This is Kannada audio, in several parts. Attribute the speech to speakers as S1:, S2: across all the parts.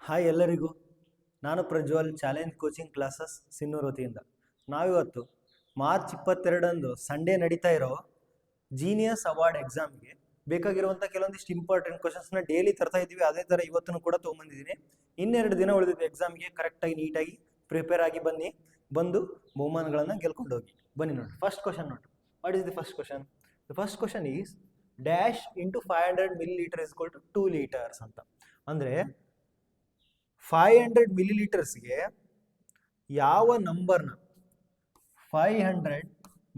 S1: ಹಾಯ್ ಎಲ್ಲರಿಗೂ, ನಾನು Prajwal challenge coaching classes Sinnur ವತಿಯಿಂದ. ನಾವಿವತ್ತು ಮಾರ್ಚ್ 22 ಸಂಡೇ ನಡೀತಾ ಇರೋ ಜೀನಿಯಸ್ ಅವಾರ್ಡ್ ಎಕ್ಸಾಮ್ಗೆ ಬೇಕಾಗಿರುವಂಥ ಕೆಲವೊಂದಿಷ್ಟು ಇಂಪಾರ್ಟೆಂಟ್ ಕ್ವಶನ್ಸ್ನ ಡೈಲಿ ತರ್ತಾ ಇದ್ದೀವಿ. ಅದೇ ಥರ ಇವತ್ತೂ ಕೂಡ ತೊಗೊಂಬಂದಿದ್ದೀನಿ. ಇನ್ನೆರಡು ದಿನ ಉಳಿದಿದೆ ಎಕ್ಸಾಮ್ಗೆ. ಕರೆಕ್ಟಾಗಿ ನೀಟಾಗಿ ಪ್ರಿಪೇರ್ ಆಗಿ ಬಂದು ಬಹುಮಾನಗಳನ್ನು ಗೆಲ್ಕೊಂಡು ಹೋಗಿ ಬನ್ನಿ. ನೋಡಿ, ಫಸ್ಟ್ ಕ್ವಶನ್ ನೋಡಿ. What is the first question? The first question is dash into 500 milliliter is equal to 2 liters ಅಂತ. ಅಂದರೆ 500 millilitersಗೆ ಯಾವ ನಂಬರ್ನ 500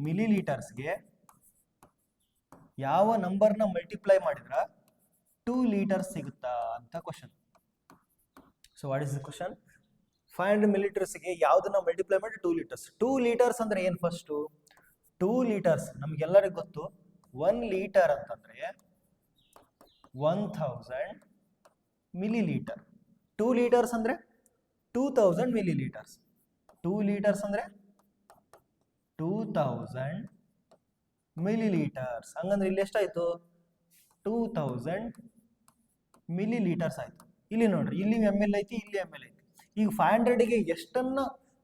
S1: millilitersಗೆ ಯಾವ ನಂಬರ್ನ ಮಲ್ಟಿಪ್ಲೈ ಮಾಡಿದ್ರ 2 ಲೀಟರ್ಸ್ ಸಿಗುತ್ತಾ ಅಂತ question. So what is the question? 500 millilitersಗೆ ಯಾವ್ದನ್ನ ಮಲ್ಟಿಪ್ಲೈ ಮಾಡಿ 2 ಲೀಟರ್ಸ್. 2 ಲೀಟರ್ಸ್ ಅಂದ್ರೆ ಏನ್? ಫಸ್ಟ್ 2 ಲೀಟರ್ಸ್ ನಮ್ಗೆಲ್ಲರಿಗೂ ಗೊತ್ತು. 1 ಲೀಟರ್ ಅಂತಂದ್ರೆ 1000 ಮಿಲಿಲೀಟರ್. 2 ಲೀಟರ್ಸ್ ಅಂದ್ರೆ 2000 ಮಿಲಿಲೀಟರ್ಸ್. 2 ಲೀಟರ್ಸ್ ಅಂದ್ರೆ 2000 ಮಿಲಿಲೀಟರ್ಸ್. ಹಂಗಂದ್ರೆ ಇಲ್ಲಿ ಎಷ್ಟಾಯ್ತು? 2000 ಮಿಲಿಲೀಟರ್ಸ್ ಆಯ್ತು. ಇಲ್ಲಿ ನೋಡ್ರಿ, ಇಲ್ಲಿ ml ಐತಿ, ಇಲ್ಲಿ ml ಐತಿ. ಈಗ 500ಗೆ ಎಷ್ಟನ್ನ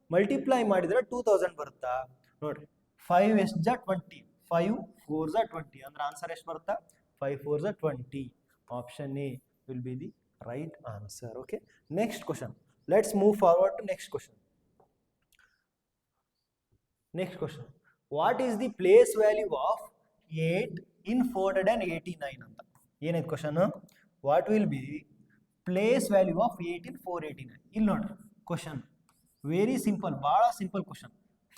S1: ಮಲ್ಟಿಪ್ಲೈ ಮಾಡಿದ್ರೆ 2000 ಬರುತ್ತಾ ನೋಡ್ರಿ. 5 ಎಷ್ಟ್ ಜಾ 20, 5 4 ಜಾ 20 ಅಂದ್ರೆ ಆನ್ಸರ್ ಎಷ್ಟು ಬರುತ್ತಾ? 5 4 ಜಾ 20. Option A will be the right answer. Okay, next question. Let's move forward to next question. What is the place value of 8 in 489 ಅಂತ? ಏನಿದೆ question? What will be place value of 8 in 489? ಇಲ್ಲಿ ನೋಡ್ರಿ ಕ್ವಶನ್ ವೆರಿ ಸಿಂಪಲ್, ಬಹಳ ಸಿಂಪಲ್ ಕ್ವಶನ್.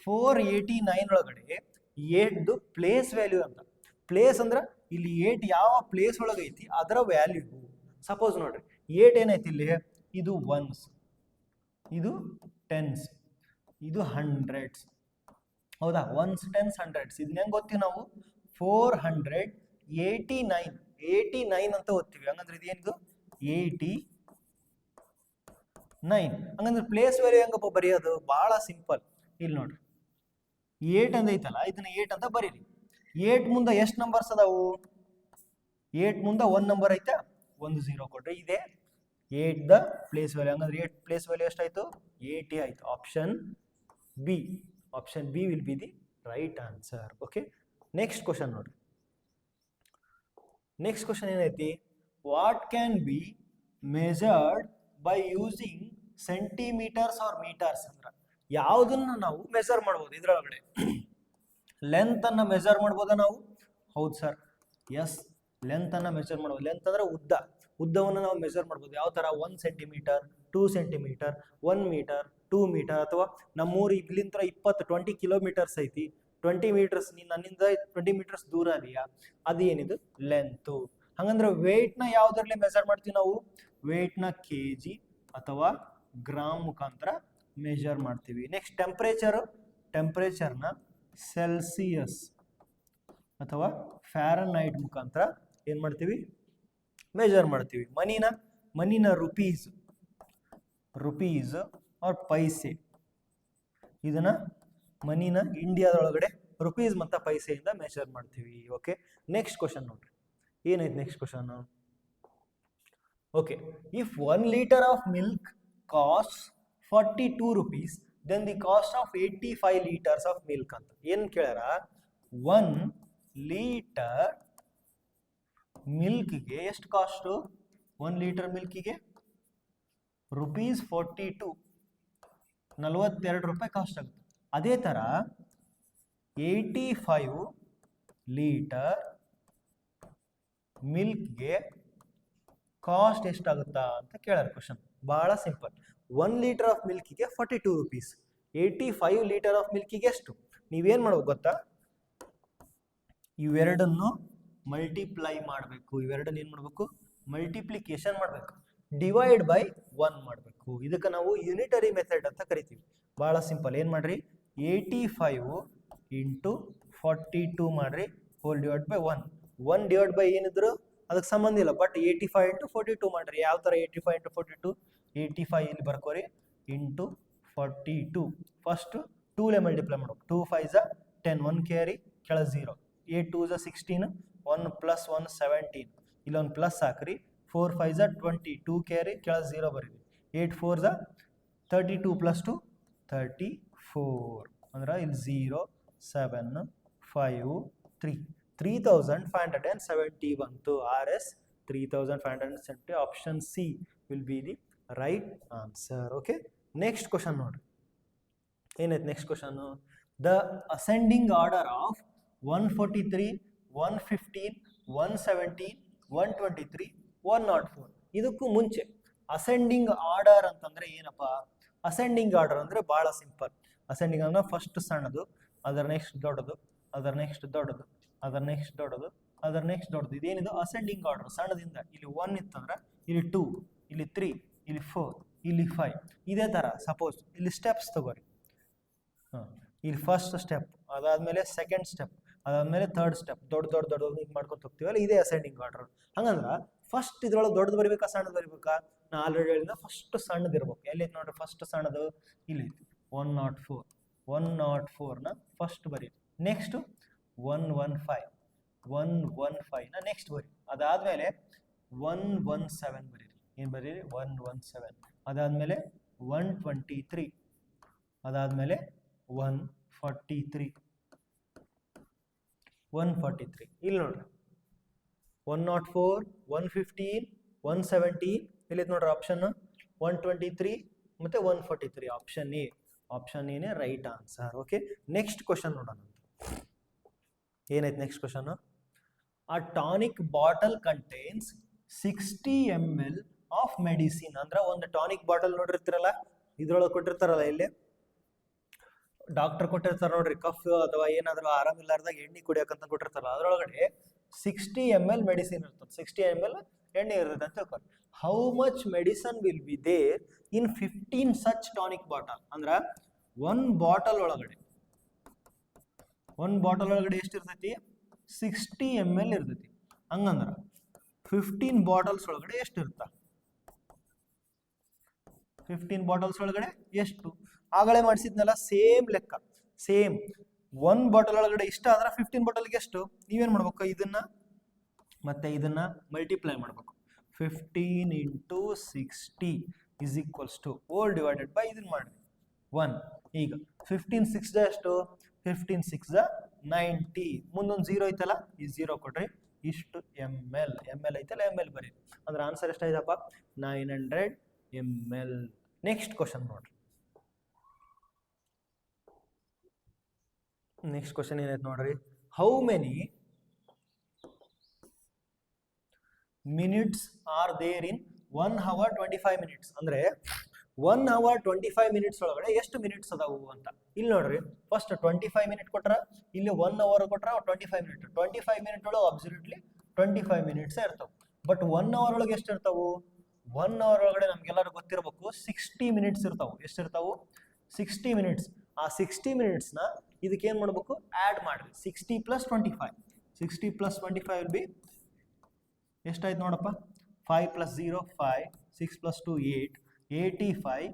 S1: 489 ಒಳಗಡೆ 8ದು ಪ್ಲೇಸ್ ವ್ಯಾಲ್ಯೂ ಅಂತ. ಪ್ಲೇಸ್ ಅಂದ್ರೆ ಇಲ್ಲಿ 8 ಯಾವ ಪ್ಲೇಸ್ ಒಳಗೆ ಐತಿ ಅದರ ವ್ಯಾಲ್ಯೂ. ಸಪೋಸ್ ನೋಡ್ರಿ, 8 ಏನೈತಿ ಇಲ್ಲಿ? ಇದು ಒನ್ಸ್, ಇದು ಟೆನ್ಸ್, ಇದು ಹಂಡ್ರೆಡ್ಸ್. ಹೌದಾ? Once, tense, hundreds. ಇದನ್ನ ಹೆಂಗ್ ಗೊತ್ತೀವಿ ನಾವು? 489 ಅಂತ ಓದ್ತೀವಿ. ಹಂಗಂದ್ರೆ ಇದೇನಿದು? 89. ಹಂಗಂದ್ರೆ ಪ್ಲೇಸ್ ವ್ಯಾಲ್ಯೂ ಹೆಂಗಪ್ಪ ಬರೆಯೋದು? ಬಹಳ ಸಿಂಪಲ್. ಇಲ್ಲಿ ನೋಡ್ರಿ, 8 ಅಂತ ಐತಲ್ಲ, ಇದನ್ನ 8 ಅಂತ ಬರೀರಿ. 8 ಮುಂದೆ ಎಷ್ಟು ನಂಬರ್ಸ್ ಅದಾವು? 8 ಮುಂದೆ 1 ನಂಬರ್ ಐತಾ? 1 0 ಕೊಟ್ರೆ ಇದೆ 8 ದ ಪ್ಲೇಸ್ ವ್ಯಾಲ್ಯೂ. ಹಂಗಂದ್ರೆ 8 ಪ್ಲೇಸ್ ವ್ಯಾಲ್ಯೂ ಎಷ್ಟಾಯ್ತು? 80 ಆಯ್ತು. Option B will be the right answer. Okay, next question ನೋಡ್ರಿ. ನೆಕ್ಸ್ಟ್ ಕ್ವಶನ್ ಏನೈತಿ? What can be measured by using centimetres or metres ಅಂದ್ರೆ ಯಾವುದನ್ನ ನಾವು ಮೆಜರ್ ಮಾಡ್ಬೋದು ಇದ್ರೊಳಗಡೆ? ಲೆಂತ್ ಅನ್ನ ಮೆಜರ್ ಮಾಡ್ಬೋದಾ ನಾವು? ಹೌದು ಸರ್, ಎಸ್, ಲೆಂತ್ ಅನ್ನ ಮೆಜರ್ ಮಾಡ್ಬೋದು. ಲೆಂತ್ ಅಂದ್ರೆ ಉದ್ದವನ್ನು ನಾವು ಮೆಜರ್ ಮಾಡ್ಬೋದು. ಯಾವ ತರ? 1 ಸೆಂಟಿಮೀಟರ್, 2 ಸೆಂಟಿಮೀಟರ್, 1 ಮೀಟರ್, 2 ಮೀಟರ್, ಅಥವಾ ನಮ್ಮೂರು ಇಲ್ಲಿಂದ 20 ಕಿಲೋಮೀಟರ್ಸ್ ಐತಿ. 20 ಮೀಟರ್ಸ್, ನನ್ನಿಂದ 20 ಮೀಟರ್ಸ್ ದೂರ ಅದೆಯಾ? ಅದು ಏನಿದು? ಲೆಂತ್. ಹಂಗಂದ್ರೆ ವೇಟ್ ನ ಯಾವ್ದ್ರಲ್ಲಿ ಮೆಜರ್ ಮಾಡ್ತೀವಿ ನಾವು? ವೇಟ್ ನ ಕೆಜಿ ಅಥವಾ ಗ್ರಾಮ್ ಮುಖಾಂತರ ಮೆಜರ್ ಮಾಡ್ತೀವಿ. ನೆಕ್ಸ್ಟ್ ಟೆಂಪರೇಚರ್ನ ಸೆಲ್ಸಿಯಸ್ ಅಥವಾ ಫ್ಯಾರನೈಟ್ ಮುಖಾಂತರ ಏನ್ ಮಾಡ್ತೀವಿ? ಮೆಜರ್ ಮಾಡ್ತೀವಿ. ಮನಿನ ರುಪೀಸ್ ಆರ್ ಪೈಸೆ. ಇದನ್ನ ಮನಿನ ಇಂಡಿಯಾದೊಳಗಡೆ ರುಪೀಸ್ ಮತ್ತು ಪೈಸೆಯಿಂದ ಮೆಜರ್ ಮಾಡ್ತೀವಿ. ಓಕೆ, ನೆಕ್ಸ್ಟ್ ಕ್ವಶನ್ ನೋಡ್ರಿ. ಏನೈತೆ next question? Okay, if 1 litre of milk cost 42 rupees, then the cost of 85 liters of milk ಅಂತ ಏನ್ ಕೇಳ್ಯಾರ? 1 ಲೀಟರ್ ಮಿಲ್ಕ್ಗೆ ಎಷ್ಟು ಕಾಸ್ಟು? 1 ಲೀಟರ್ ಮಿಲ್ಕಿಗೆ ರುಪೀಸ್ 42, 42 ರೂಪಾಯಿ ಕಾಸ್ಟ್ ಆಗುತ್ತೆ. ಅದೇ ತರ 85 ಲೀಟರ್ ಮಿಲ್ಕ್ಗೆ ಕಾಸ್ಟ್ ಎಷ್ಟಾಗುತ್ತಾ ಅಂತ ಕೇಳ್ಯಾರ ಕ್ವಶನ್. ಬಹಳ ಸಿಂಪಲ್. 1 ಲೀಟರ್ ಆಫ್ ಮಿಲ್ಕಿಗೆ 42 rupees, 85 ಲೀಟರ್ ಆಫ್ ಮಿಲ್ಕಿಗೆ ಎಷ್ಟು? ನೀವೇನ್ ಮಾಡ್ಬೇಕು ಗೊತ್ತಾ? ಇವೆರಡನ್ನು ಮಲ್ಟಿಪ್ಲೈ ಮಾಡಬೇಕು. ಇವೆರಡನ್ನು ಏನ್ ಮಾಡ್ಬೇಕು? ಮಲ್ಟಿಪ್ಲಿಕೇಶನ್ ಮಾಡಬೇಕು. ಡಿವೈಡ್ ಬೈ 1 ಮಾಡಬೇಕು. ಇದಕ್ಕೆ ನಾವು ಯೂನಿಟರಿ ಮೆಥಡ್ ಅಂತ ಕರಿತೀವಿ. ಬಹಳ ಸಿಂಪಲ್. ಏನ್ ಮಾಡ್ರಿ? 85 ಇಂಟು 42 ಮಾಡ್ರಿ, hole divide by 1 divide by ಏನಿದ್ರು ಅದಕ್ಕೆ ಸಂಬಂಧ ಇಲ್ಲ, ಬಟ್ 85 ಇಂಟು 42 ಮಾಡ್ರಿ. ಯಾವ ತರ? 85 ಇಂಟು 42, 85 ಇಲ್ಲಿ ಬರ್ಕೋರಿ ಇಂಟು 42. ಫಸ್ಟ್ 2 ಮಲ್ಟಿಪ್ಲೈ ಮಾಡ್ಬೇಕು. 2 5 10, 1 ಕ್ಯಾರಿ ಕೆಳ 0, 8 2 16, 1 + 1 17. ಇಲ್ಲೊಂದು ಪ್ಲಸ್ ಹಾಕ್ರಿ. 4 5 20, 2 ಕ್ಯಾರಿ ಕೆಳ 0 ಬರೀರಿ. 8 4 32 plus 2 34 ಅಂದ್ರೆ ಇಲ್ಲಿ 0 7 5 3 3570 ಬಂತು. RS 3570. Option C will be the right answer. Okay, next question ನೋಡ್ರಿ ಏನೈತೆ. Next question, the ascending order of 143 115 117 123 104. ಇದಕ್ಕೂ ಮುಂಚೆ ಅಸೆಂಡಿಂಗ್ ಆರ್ಡರ್ ಅಂತಂದ್ರೆ ಏನಪ್ಪ? ಅಸೆಂಡಿಂಗ್ ಆರ್ಡರ್ ಅಂದ್ರೆ ಬಹಳ ಸಿಂಪಲ್. ಅಸೆಂಡಿಂಗ್ ಅಂದ್ರೆ ಫಸ್ಟ್ ಸಣ್ಣದು, ಅದರ ನೆಕ್ಸ್ಟ್ ದೊಡ್ಡದು, ಅದರ ನೆಕ್ಸ್ಟ್ ದೊಡ್ಡದು, ಅದರ ನೆಕ್ಸ್ಟ್ ದೊಡ್ಡದು, ಅದರ ನೆಕ್ಸ್ಟ್ ದೊಡ್ಡದು. ಇದೇನಿದು ಅಸೆಂಡಿಂಗ್ ಆರ್ಡರ್. ಸಣ್ಣದಿಂದ ಇಲ್ಲಿ 1 ಇತ್ತಂದ್ರೆ ಇಲ್ಲಿ 2, ಇಲ್ಲಿ 3, ಇಲ್ಲಿ 4, ಇಲ್ಲಿ 5. ಇದೇ ತರ ಸಪೋಸ್ ಇಲ್ಲಿ ಸ್ಟೆಪ್ಸ್ ತಗೋರಿ. ಇಲ್ಲಿ ಫಸ್ಟ್ ಸ್ಟೆಪ್, ಅದಾದ್ಮೇಲೆ ಸೆಕೆಂಡ್ ಸ್ಟೆಪ್, ಅದಾದ್ಮೇಲೆ ಥರ್ಡ್ ಸ್ಟೆಪ್, ದೊಡ್ಡ ದೊಡ್ಡ ದೊಡ್ಡ ಹಿಂಗೆ ಮಾಡ್ಕೊಂತ ಹೋಗ್ತೀವಲ್ಲ, ಇದೇ ಅಸೆಂಡಿಂಗ್ ಆರ್ಡರ್. ಹಂಗಂದ್ರ ಫಸ್ಟ್ ಇದ್ರೊಳಗೆ ದೊಡ್ಡದು ಬರಿಬೇಕಾ ಸಣ್ಣದು ಬರಿಬೇಕಾ? ನಾ ಆಲ್ರೆಡಿ ಹೇಳಿದ ಫಸ್ಟ್ ಸಣ್ಣದು ಇರ್ಬೇಕು. ಎಲ್ಲೈತಿ ನೋಡ್ರಿ ಫಸ್ಟ್ ಸಣ್ಣದು? ಇಲ್ಲಿ 104. 104ನ ಫಸ್ಟ್ ಬರೀ. ನೆಕ್ಸ್ಟ್ 115 115ನ ನೆಕ್ಸ್ಟ್ ಬರೀ. ಅದಾದ್ಮೇಲೆ 117 ಬರೀರಿ. ಏನು ಬರೀರಿ? 117. ಅದಾದ್ಮೇಲೆ 123. ಅದಾದ್ಮೇಲೆ 143. 143 ಇಲ್ಲಿ ನೋಡ್ರಿ 104 115 117 ಇಲ್ಲಿ ನೋಡ್ರಿ ಆಪ್ಷನ್ 123 ಮತ್ತೆ 143. Option A. ಆಪ್ಷನ್ ಎನೇ right answer. Okay, next question ನೋಡೋಣ. ಏನೈತೆ ನೆಕ್ಸ್ಟ್ ಕ್ವಶನ್? ಆ tonic bottle contains 60 ml of medicine. ಅಂದ್ರೆ ಒಂದು ಟಾನಿಕ್ ಬಾಟಲ್ ನೋಡಿರ್ತೀರಲ್ಲ, ಇದ್ರೊಳಗೆ ಕೊಟ್ಟಿರ್ತಾರಲ್ಲ, ಇಲ್ಲಿ ಡಾಕ್ಟರ್ ಕೊಟ್ಟಿರ್ತಾರ ನೋಡ್ರಿ, ಕಫ್ ಅಥವಾ ಏನಾದ್ರು ಆರಾಮಿಲ್ಲಾರ್ದಾಗ ಎಣ್ಣೆ ಕುಡಿಯಕಂತ ಕೊಟ್ಟಿರ್ತಾರಲ್ಲ, ಅದ್ರೊಳಗಡೆ 60 ml ಮೆಡಿಸಿನ್ ಇರ್ತದೆ, 60 ml ಎಣ್ಣೆ ಇರ್ತದೆ ಅಂತ ಹೇಳ್ತಾರೆ. How much medicine will be there in 15 such tonic bottle? ಅಂದ್ರ ಒಂದು ಬಾಟಲ್ ಒಳಗಡೆ ಎಷ್ಟಿರ್ತೈತಿ? 60 ml ಇರ್ತೈತಿ. ಹಂಗಂದ್ರ 15 ಬಾಟಲ್ಸ್ ಒಳಗಡೆ ಎಷ್ಟು ಇರ್ತ? 15 ಬಾಟಲ್ಸ್ ಒಳಗಡೆ ಎಷ್ಟು? ಆಗಲೇ ಮಾಡಿಸಿದ್ನಲ್ಲ, ಸೇಮ್ ಲೆಕ್ಕ, ಸೇಮ್. 1 ಬಾಟಲ್ ಒಳಗಡೆ ಇಷ್ಟ ಆದ್ರೆ 15 ಬಾಟಲ್ಗೆ ಎಷ್ಟು? ನೀವೇನ್ ಮಾಡ್ಬೇಕು? ಇದನ್ನ ಮತ್ತೆ ಇದನ್ನ ಮಲ್ಟಿಪ್ಲೈ ಮಾಡ್ಬೇಕು. 15 into 60 is equals to all divided by ಇದನ್ನ ಮಾಡಿ 1. ಈಗ 15 6 ಎಷ್ಟು? 15 6 90. ಮುಂದೊಂದು 0 ಐತಲ್ಲ, ಈ 0 ಕೊಡ್ರಿ. ಇಷ್ಟು ml ಐತಲ್ಲ, ml ಬರೀ. ಅಂದ್ರೆ ಆನ್ಸರ್ ಎಷ್ಟಾಯ್ತಪ್ಪ? 900 ml. ನೆಕ್ಸ್ಟ್ ಕ್ವಶನ್ ನೋಡ್ರಿ. ನೆಕ್ಸ್ಟ್ ಕ್ವಶನ್ ಏನೈತೆ ನೋಡ್ರಿ. How many minutes are there in 1 hour 25 minutes? ಅಂದ್ರೆ 1 hour 25 minutes ಒಳಗಡೆ ಎಷ್ಟು ಮಿನಿಟ್ಸ್ ಅದಾವು ಅಂತ. ಇಲ್ಲಿ ನೋಡ್ರಿ, ಫಸ್ಟ್ 25 ಮಿನಿಟ್ ಕೊಟ್ರ, ಇಲ್ಲಿ 1 hour ಕೊಟ್ರ 25 ಮಿನಿಟ್. 25 ಮಿನಿಟ್ ಒಳಗೆ ಅಬ್ಸಲ್ಯೂಟ್ಲಿ 25 ಮಿನಿಟ್ಸ್ ಇರ್ತಾವ. ಬಟ್ 1 hour ಒಳಗೆ ಎಷ್ಟು ಇರ್ತಾವು? 1 hour ಒಳಗಡೆ ನಮ್ಗೆಲ್ಲರೂ ಗೊತ್ತಿರಬೇಕು 60 ಮಿನಿಟ್ಸ್ ಇರ್ತಾವು. ಎಷ್ಟಿರ್ತಾವು? 60 ಮಿನಿಟ್ಸ್. ಆ 60 ಮಿನಿಟ್ಸ್ನ ಇದಕ್ಕೆ ಏನು ಮಾಡಬೇಕು? ಆ್ಯಡ್ ಮಾಡ್ರಿ. 60 + 25. 60 + 25 ವಿಲ್ ಬಿ ಎಷ್ಟಾಯ್ತು ನೋಡಪ್ಪ? 5 + 0 5, 6 + 2 8, 85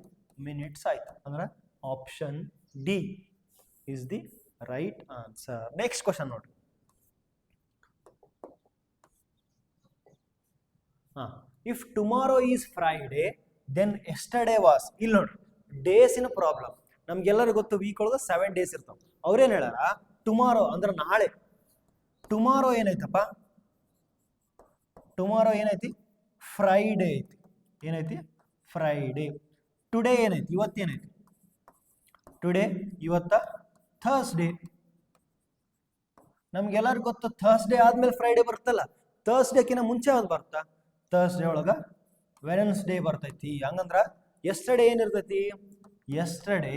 S1: ಮಿನಿಟ್ಸ್ ಆಯ್ತು. ಅಂದ್ರೆ option D is the right answer. Next question ನೋಡ್ರಿ. If tomorrow is Friday then yesterday was. ಇಲ್ಲಿ ನೋಡ್ರಿ, ಡೇಸಿನ ಪ್ರಾಬ್ಲಮ್. ನಮ್ಗೆಲ್ಲರಿಗೂ ಗೊತ್ತು, ವೀಕ್ ಒಳಗೆ 7 days ಇರ್ತಾವ. ಅವ್ರೇನು ಹೇಳಾರ? ಟುಮಾರೋ ಅಂದ್ರೆ ನಾಳೆ. ಟುಮಾರೋ ಏನೈತಪ್ಪ? ಟುಮಾರೋ ಏನೈತಿ? ಫ್ರೈಡೇ ಐತಿ. ಏನೈತಿ? ಫ್ರೈಡೇ. ಟುಡೇ ಏನೈತಿ? ಇವತ್ತೇನೈತಿ? ಟುಡೇ ಇವತ್ತ ಥರ್ಸ್ಡೇ. ನಮ್ಗೆಲ್ಲರಿಗೂ ಗೊತ್ತು, ಥರ್ಸ್ಡೇ ಆದ್ಮೇಲೆ ಫ್ರೈಡೇ ಬರ್ತಲ್ಲ. ಥರ್ಸ್ಡೇಕಿನ ಮುಂಚೆ ಯಾವ್ದು ಬರ್ತಾ? ಥರ್ಸ್ಡೇ ಒಳಗ ವೆನ್ಸ್ಡೇ ಬರ್ತೈತಿ. ಹಂಗಂದ್ರ ಎಸ್ಟರ್ಡೇ ಏನಿರ್ತೈತಿ? ಎಸ್ಟರ್ಡೇ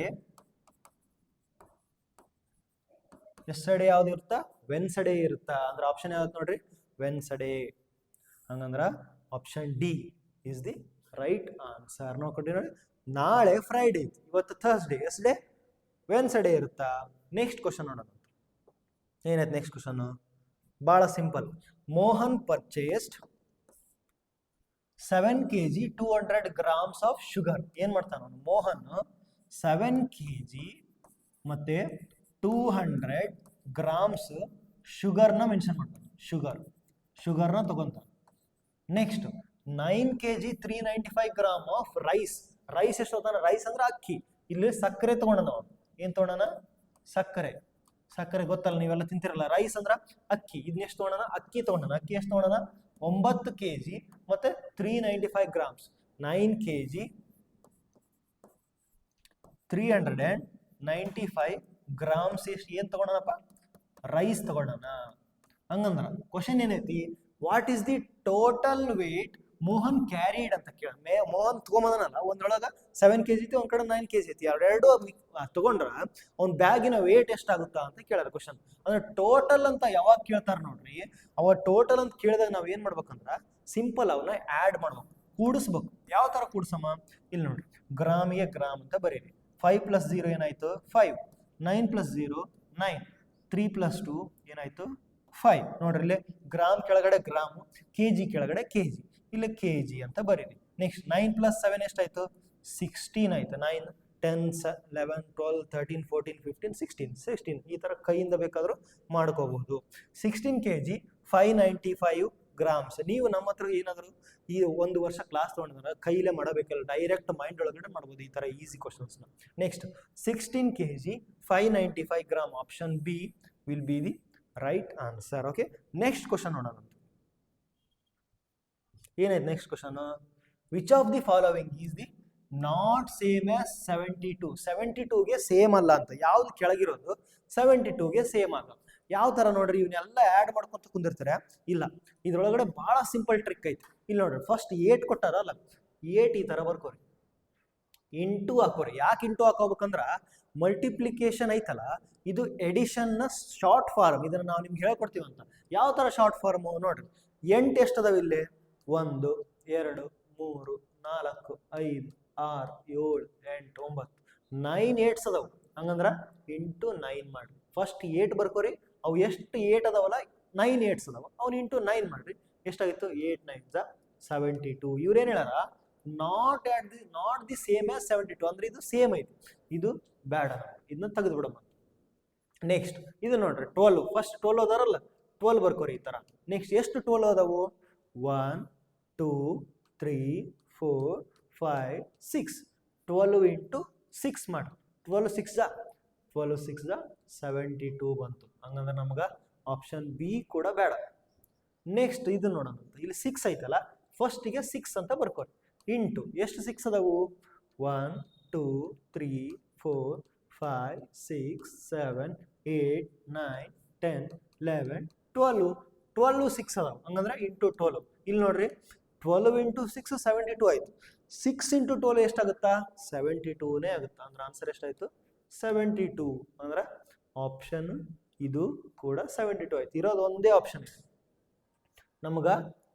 S1: ಯಾವ್ದು ಇರುತ್ತಾ? ವೆನ್ಸ್ಡೇ ಇರುತ್ತಾ. ಅಂದ್ರೆ ಆಪ್ಷನ್ ಯಾವ್ದು ನೋಡ್ರಿ? ವೆನ್ಸ್ಡೇ. ಹಂಗಂದ್ರ option D is the right answer. ನೋಡ್ಕೊಂಡ್ರಿ ನೋಡಿ, ನಾಳೆ ಫ್ರೈಡೇ ಐತಿ, ಇವತ್ತು ಥರ್ಸ್ಡೇ, ಎಸ್ಡೇ ವೆನ್ಸ್ಡೇ ಇರುತ್ತಾ. ನೆಕ್ಸ್ಟ್ ಕ್ವಶನ್ ನೋಡೋಣ. ಏನೈತೆ ನೆಕ್ಸ್ಟ್ ಕ್ವಶನ್? ಬಹಳ simple. Mohan purchased 7 kg 200 grams of sugar. ಏನ್ ಮಾಡ್ತಾನ ಮೋಹನ್? 7 kg ಮತ್ತೆ 200 grams ಶುಗರ್ನ ಮೆನ್ಷನ್ ಮಾಡ್ತಾನೆ. ಶುಗರ್ನ ತಗೊಂತಾನೆ. Next 9 kg 395 gram of rice. Rice ಎಷ್ಟು ತಗೋತಾನ? ರೈಸ್ ಅಂದ್ರೆ ಅಕ್ಕಿ. ಇಲ್ಲಿ ಸಕ್ಕರೆ ತಗೊಂಡ ನಾವು ಏನ್ ತಗೊಂಡನ? ಸಕ್ಕರೆ. ಸಕ್ಕರೆ ಗೊತ್ತಲ್ಲ, ನೀವೆಲ್ಲ ತಿಂತಿರಲ್ಲ. ರೈಸ್ ಅಂದ್ರ ಅಕ್ಕಿ. ಇದನ್ನ ಎಷ್ಟು ತಗೊಂಡನ? ಅಕ್ಕಿ ತಗೊಂಡನ. ಅಕ್ಕಿ ಎಷ್ಟು ತಗೊಂಡನ? 9 kg ಮತ್ತೆ 395 ಗ್ರಾಮ್ಸ್. 9 kg 395 ಗ್ರಾಮ್ಸ್ ಎಷ್ಟು ಏನ್ ತಗೊಂಡನಪ್ಪ? ರೈಸ್ ತಗೊಂಡನ. ಹಂಗಂದ್ರ ಕ್ವಶನ್ ಏನೈತಿ? What is the total wait Mohan carried ಅಂತ ಕೇಳ. ಮೋಹನ್ ತಗೊಂಬಂದನಲ್ಲ, ಒಂದ್ರೊಳಗ 7 kg ಐತಿ, ಒಂದ್ ಕಡೆ 9 kg ಐತಿ. ಎರಡು ತಗೊಂಡ್ರ ಅವ್ನ ಬ್ಯಾಗಿನ ವೇಟ್ ಎಷ್ಟಾಗುತ್ತಾ ಅಂತ ಕೇಳಾರ ಕ್ವಶನ್. ಅಂದ್ರೆ ಟೋಟಲ್ ಅಂತ ಯಾವಾಗ ಕೇಳ್ತಾರ ನೋಡ್ರಿ, ಅವ ಟೋಟಲ್ ಅಂತ ಕೇಳಿದಾಗ ನಾವ್ ಏನ್ ಮಾಡ್ಬೇಕಂದ್ರ ಸಿಂಪಲ್ ಅವನ್ನ ಆಡ್ ಮಾಡ್ಬೇಕು, ಕೂಡಿಸ್ಬೇಕು. ಯಾವ ತರ ಕೂಡ್ಸಮ್ಮ? ಇಲ್ಲಿ ನೋಡ್ರಿ, ಗ್ರಾಮಿಗೆ ಗ್ರಾಮ್ ಅಂತ ಬರೀರಿ. 5 + 0 ಏನಾಯ್ತು? 5. 9 + 0 9. 3 + 2 ಏನಾಯ್ತು? 5. ನೋಡ್ರಿ ಇಲ್ಲಿ ಗ್ರಾಮ್ ಕೆಳಗಡೆ ಗ್ರಾಮು, ಕೆಜಿ ಕೆಳಗಡೆ ಕೆಜಿ, ಇಲ್ಲಿ ಕೆಜಿ ಅಂತ ಬರೀರಿ. ನೆಕ್ಸ್ಟ್ 9 + 7 ಎಷ್ಟಾಯ್ತು? 16 ಆಯ್ತು. 9 10 11 12 13 14 15 16 ಈ ತರ ಕೈಯಿಂದ ಬೇಕಾದ್ರೂ ಮಾಡ್ಕೋಬಹುದು. 16 kg 595 ಗ್ರಾಮ್ಸ್. ನೀವು ನಮ್ಮ ಹತ್ರ ಏನಾದ್ರು ಈ ಒಂದು ವರ್ಷ ಕ್ಲಾಸ್ ತಗೊಂಡ್ರೆ ಕೈಲೇ ಮಾಡಬೇಕಲ್ಲ, ಡೈರೆಕ್ಟ್ ಮೈಂಡ್ ಒಳಗಡೆ ಮಾಡ್ಬೋದು ಈ ತರ easy questions. Next 16 kg 595 gram. Option B will be the right answer. Okay, next question ನೋಡೋಣ. ಏನಾಯ್ತು next question? Which of the following is the not same as 72? 72ಗೆ ಸೇಮ್ ಅಲ್ಲ ಅಂತ. ಯಾವ್ದು ಕೆಳಗಿರೋದು 72ಗೆ ಸೇಮ್ ಅಲ್ಲ? ಯಾವ ತರ ನೋಡ್ರಿ, ಇವನ್ನೆಲ್ಲ ಆಡ್ ಮಾಡ್ಕೊಂತ ಕುಂದಿರ್ತಾರೆ. ಇಲ್ಲ, ಇದ್ರೊಳಗಡೆ ಬಹಳ ಸಿಂಪಲ್ ಟ್ರಿಕ್ ಐತಿ. ಇಲ್ಲಿ ನೋಡ್ರಿ, ಫಸ್ಟ್ 8 ಕೊಟ್ಟಾರಲ್ಲ, 8 ಈ ತರ ಬರ್ಕೋರಿ, ಇಂಟು ಹಾಕೋರಿ. ಯಾಕೆ ಇಂಟು ಹಾಕೋಬೇಕಂದ್ರ ಮಲ್ಟಿಪ್ಲಿಕೇಶನ್ ಐತಲ್ಲ, ಇದು ಎಡಿಷನ್ ನ ಶಾರ್ಟ್ ಫಾರ್ಮ್. ಇದನ್ನ ನಾವು ನಿಮ್ಗೆ ಹೇಳ್ಕೊಡ್ತೀವಂತ. ಯಾವ ತರ ಶಾರ್ಟ್ ಫಾರ್ಮ್ ನೋಡ್ರಿ. 8 ಎಷ್ಟದಾವ ಇಲ್ಲಿ? 1 2 3 4 5 6 7 8 9 9 8s ಅದಾವ. ಹಂಗಂದ್ರ ಇಂಟು 9 ಮಾಡ್ರಿ. ಫಸ್ಟ್ 8 ಬರ್ಕೋರಿ. ಅವು ಎಷ್ಟು 8 ಅದಾವಲ್ಲ, 9 8s ಅದಾವ, ಅವ್ನು ಇಂಟು 9 ಮಾಡ್ರಿ. ಎಷ್ಟಾಗಿತ್ತು? 8 9s 72. ಇವ್ರೇನ್ ಹೇಳಾರ? Not the same as 72. ಅಂದ್ರೆ ಇದು ಸೇಮ್ ಐತಿ, ಇದು ಬೇಡ, ಇದನ್ನ ತೆಗೆದು ಬಿಡಮ್ಮ. ನೆಕ್ಸ್ಟ್ ಇದು ನೋಡ್ರಿ 12. ಫಸ್ಟ್ 12 ಅದಾರಲ್ಲ, 12 ಬರ್ಕೋರಿ ಈ ತರ. ನೆಕ್ಸ್ಟ್ ಎಷ್ಟು 12 ಅದಾವು? 1 2 3 4 5 6. 12 ಇಂಟು 6 ಮಾಡಿ. 12 6 72 ಬಂತು. ಹಂಗಂದ್ರೆ ನಮ್ಗ ಆಪ್ಷನ್ ಬಿ ಕೂಡ ಬೇಡ. ನೆಕ್ಸ್ಟ್ ಇದು ನೋಡೋಣ. ಇಲ್ಲಿ 6 ಐತಲ್ಲ, ಫಸ್ಟಿಗೆ 6 ಅಂತ ಬರ್ಕೋರಿ. ಇಂಟು ಎಷ್ಟು 6 ಅದಾವು? 1 2 3 4 5 6 7 8 9 10 11 12. 12 6 ಅದಾವ. ಹಂಗಂದ್ರೆ ಇಂಟು 12. ಇಲ್ಲಿ ನೋಡ್ರಿ, 12 ಇಂಟು 6 72 ಆಯ್ತು. 6 ಇಂಟು 12 ಎಷ್ಟಾಗುತ್ತಾ? 72ನೇ ಆಗುತ್ತಾ. ಅಂದ್ರೆ ಆನ್ಸರ್ ಎಷ್ಟಾಯ್ತು? 72. ಅಂದ್ರೆ ಆಪ್ಷನ್ ಇದು ಕೂಡ 72 ಆಯ್ತು. ಇರೋದು ಒಂದೇ ಆಪ್ಷನ್ ಇದೆ ನಮಗ.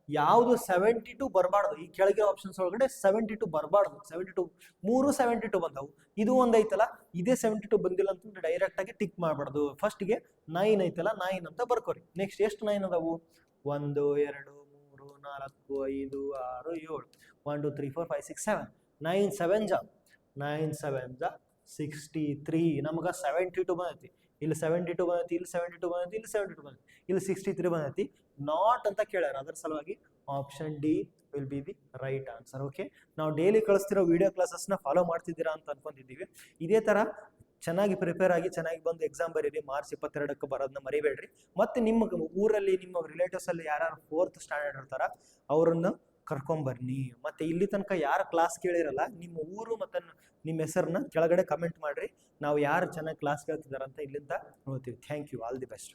S1: ಯಾವುದು 72 ಬರಬಾರ್ದು. ಈ ಕೆಳಗಿರೋ ಆಪ್ಷನ್ಸ್ ಒಳಗಡೆ 72 ಬರಬಾರ್ದು. 72 3 72 ಬಂದವು. ಇದು ಒಂದೈತಲ್ಲ, ಇದೇ 72 ಬಂದಿಲ್ಲ ಅಂತಂದ್ರೆ ಡೈರೆಕ್ಟ್ ಆಗಿ ಟಿಕ್ ಮಾಡಬಾರ್ದು. ಫಸ್ಟ್ಗೆ 9 ಐತಲ್ಲ, 9 ಅಂತ ಬರ್ಕೋರಿ. ನೆಕ್ಸ್ಟ್ ಎಷ್ಟು 9 ಅದಾವು? 1 2 3 4 5 6 7 1 2 3 4 5 6 7 9 7 63. ನಮಗ 72 ಬಂದೈತಿ. ಇಲ್ಲಿ 72 ಬಂದೈತಿ, ಇಲ್ಲಿ 72 ಬಂದೈತಿ, ಇಲ್ಲಿ 72 ಬಂದೈತಿ, ಇಲ್ಲಿ 63 ಬಂದೈತಿ. ನಾಟ್ ಅಂತ ಕೇಳ್ಯಾರ. ಅದರ ಸಲುವಾಗಿ option D will be the right answer. Okay, ನಾವು ಡೈಲಿ ಕಳಿಸ್ತಿರೋ ವಿಡಿಯೋ ಕ್ಲಾಸಸ್ನ ಫಾಲೋ ಮಾಡ್ತಿದ್ದೀರಾ ಅಂತ ಅನ್ಕೊಂಡಿದ್ದೀವಿ. ಇದೇ ತರ ಚೆನ್ನಾಗಿ ಪ್ರಿಪೇರ್ ಆಗಿ ಚೆನ್ನಾಗಿ ಬಂದು ಎಕ್ಸಾಮ್ ಬರೀರಿ. ಮಾರ್ಚ್ 22ಕ್ಕೆ ಬರೋದನ್ನ ಮರಿಬೇಡ್ರಿ. ಮತ್ತೆ ನಿಮ್ಮ ಊರಲ್ಲಿ ನಿಮ್ಮ ರಿಲೇಟಿವ್ಸ್ ಅಲ್ಲಿ ಯಾರು 4th ಸ್ಟ್ಯಾಂಡರ್ಡ್ ಇರ್ತಾರ ಅವ್ರನ್ನ ಕರ್ಕೊಂಬರ್ನಿ. ಮತ್ತೆ ಇಲ್ಲಿ ತನಕ ಯಾರು ಕ್ಲಾಸ್ ಕೇಳಿರಲ್ಲ, ನಿಮ್ಮ ಊರು ಮತ್ತೆ ನಿಮ್ಮ ಹೆಸರನ್ನ ಕೆಳಗಡೆ ಕಮೆಂಟ್ ಮಾಡ್ರಿ. ನಾವು ಯಾರು ಚೆನ್ನಾಗಿ ಕ್ಲಾಸ್ ಕೇಳ್ತಿದಾರ ಅಂತ ಇಲ್ಲಿಂದ ನೋಡ್ತೀವಿ. Thank you. All the best.